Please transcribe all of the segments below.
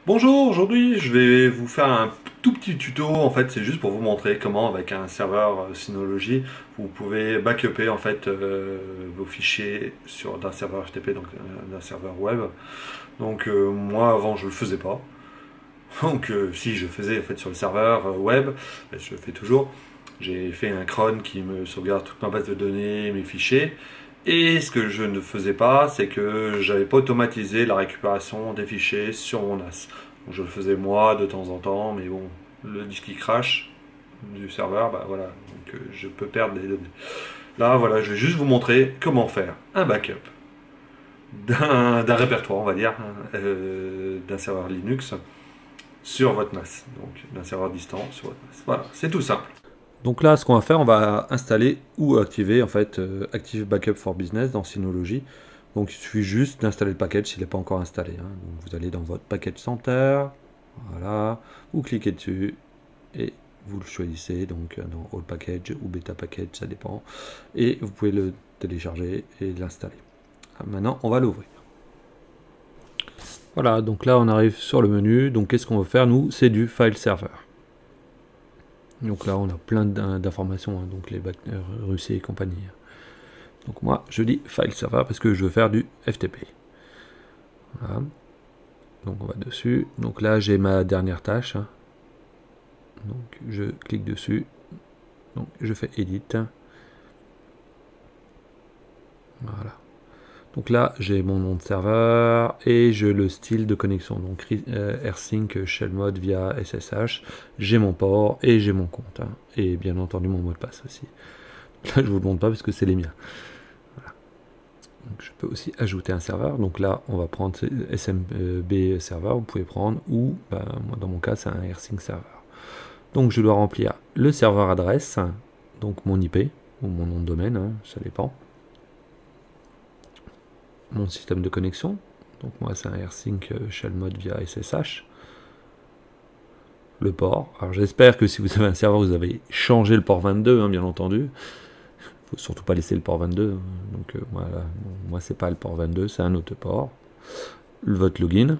Bonjour, aujourd'hui je vais vous faire un tout petit tuto, en fait c'est juste pour vous montrer comment avec un serveur Synology vous pouvez backuper en fait vos fichiers d'un serveur FTP, donc d'un serveur web. Donc moi avant je le faisais pas, donc si je faisais en fait sur le serveur web, je le fais toujours. J'ai fait un cron qui me sauvegarde toute ma base de données, mes fichiers. Et ce que je ne faisais pas, c'est que j'avais pas automatisé la récupération des fichiers sur mon NAS. Donc je le faisais moi de temps en temps, mais bon, le disque qui crash du serveur, bah voilà, donc je peux perdre des données. Là, voilà, je vais juste vous montrer comment faire un backup d'un répertoire, on va dire, d'un serveur Linux sur votre NAS, donc d'un serveur distant sur votre NAS. Voilà, c'est tout simple. Donc là, ce qu'on va faire, on va installer ou activer en fait Active Backup for Business dans Synology. Donc il suffit juste d'installer le package s'il n'est pas encore installé. Donc vous allez dans votre package center, voilà, vous cliquez dessus et vous le choisissez donc dans All Package ou Beta Package, ça dépend. Et vous pouvez le télécharger et l'installer. Maintenant, on va l'ouvrir. Voilà, donc là on arrive sur le menu. Donc qu'est-ce qu'on veut faire nous? C'est du file server. Donc là, on a plein d'informations, donc les backers russes et compagnie. Donc moi, je dis file server parce que je veux faire du FTP. Voilà. Donc on va dessus. Donc là, j'ai ma dernière tâche. Donc je clique dessus. Donc je fais edit. Voilà. Donc là, j'ai mon nom de serveur et je le style de connexion. Donc AirSync Shell Mode via SSH. J'ai mon port et j'ai mon compte. Et bien entendu mon mot de passe aussi. Là, je vous le montre pas parce que c'est les miens. Voilà. Donc, je peux aussi ajouter un serveur. Donc là, on va prendre SMB serveur. Vous pouvez prendre ou, moi, dans mon cas, c'est un AirSync serveur. Donc je dois remplir le serveur adresse, donc mon IP ou mon nom de domaine, ça dépend. Mon système de connexion, donc moi c'est un AirSync Shell Mode via SSH. Le port, alors j'espère que si vous avez un serveur, vous avez changé le port 22, bien entendu. Il faut surtout pas laisser le port 22. Donc voilà, moi c'est pas le port 22, c'est un autre port. Votre login,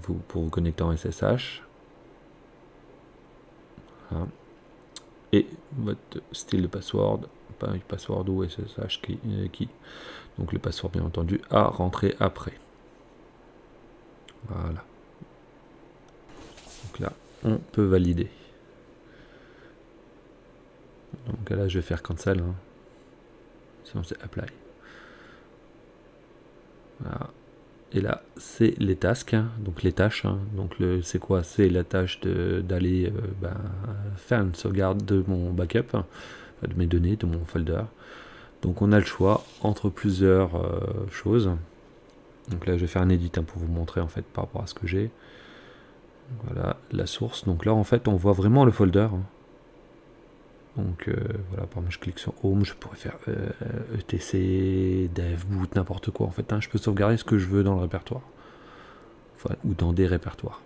pour vous connecter en SSH. Voilà. Et votre style de password, pas password ou SSH qui. Donc le password bien entendu à rentrer après. Voilà. Donc là, on peut valider. Donc là, je vais faire cancel. Sinon, c'est apply. Voilà. Et là, c'est les tasks, donc les tâches. Donc c'est quoi? C'est la tâche d'aller faire une sauvegarde de mon backup, de mes données, de mon folder. Donc on a le choix entre plusieurs choses. Donc là, je vais faire un edit pour vous montrer en fait par rapport à ce que j'ai. Voilà la source. Donc là, en fait, on voit vraiment le folder. Donc voilà, par exemple, je clique sur Home, je pourrais faire etc, dev, boot, n'importe quoi en fait. Je peux sauvegarder ce que je veux dans le répertoire. Enfin, ou dans des répertoires.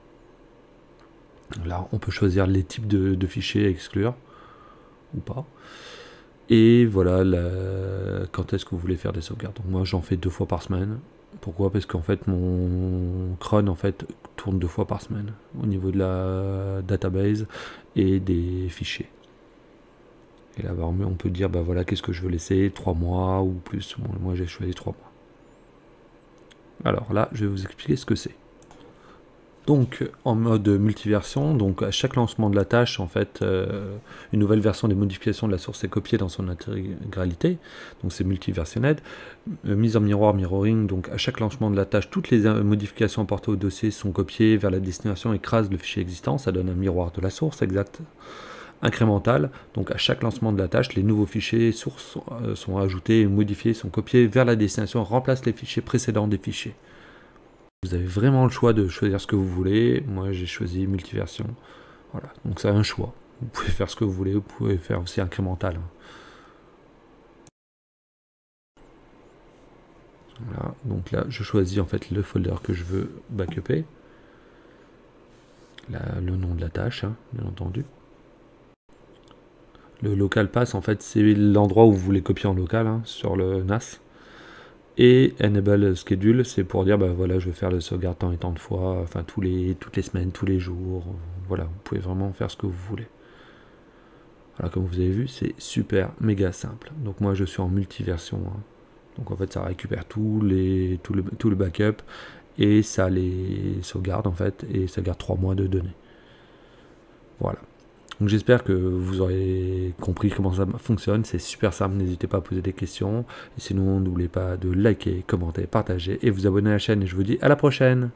Là, on peut choisir les types de fichiers à exclure ou pas. Et voilà, quand est-ce que vous voulez faire des sauvegardes. Donc moi, j'en fais 2 fois par semaine. Pourquoi? Parce qu'en fait, mon cron en fait tourne 2 fois par semaine au niveau de la database et des fichiers. Et là, on peut dire, voilà, qu'est-ce que je veux laisser, 3 mois ou plus. Bon, moi, j'ai choisi 3 mois. Alors là, je vais vous expliquer ce que c'est. Donc, en mode multiversion, donc à chaque lancement de la tâche, en fait, une nouvelle version des modifications de la source est copiée dans son intégralité. Donc, c'est multiversionnel. Mise en miroir, mirroring, donc à chaque lancement de la tâche, toutes les modifications apportées au dossier sont copiées vers la destination, écrasent le fichier existant. Ça donne un miroir de la source exact. Incrémental, donc à chaque lancement de la tâche, les nouveaux fichiers sources sont ajoutés, modifiés, sont copiés vers la destination, remplacent les fichiers précédents des fichiers. Vous avez vraiment le choix de choisir ce que vous voulez. Moi, j'ai choisi multiversion. Voilà, donc c'est un choix. Vous pouvez faire ce que vous voulez, vous pouvez faire aussi incrémental. Voilà, donc là, je choisis en fait le folder que je veux backuper. Là, le nom de la tâche, bien entendu. Le local path, en fait, c'est l'endroit où vous voulez copier en local, sur le NAS. Et Enable Schedule, c'est pour dire, bah voilà, je vais faire le sauvegarde tant et tant de fois, enfin toutes les semaines, tous les jours. Voilà, vous pouvez vraiment faire ce que vous voulez. Voilà, comme vous avez vu, c'est super, méga simple. Donc moi, je suis en multiversion. Hein. Donc en fait, ça récupère tout le backup et ça les sauvegarde en fait, et ça garde 3 mois de données. Voilà. Donc j'espère que vous aurez compris comment ça fonctionne, c'est super simple, n'hésitez pas à poser des questions, et sinon n'oubliez pas de liker, commenter, partager et vous abonner à la chaîne, et je vous dis à la prochaine.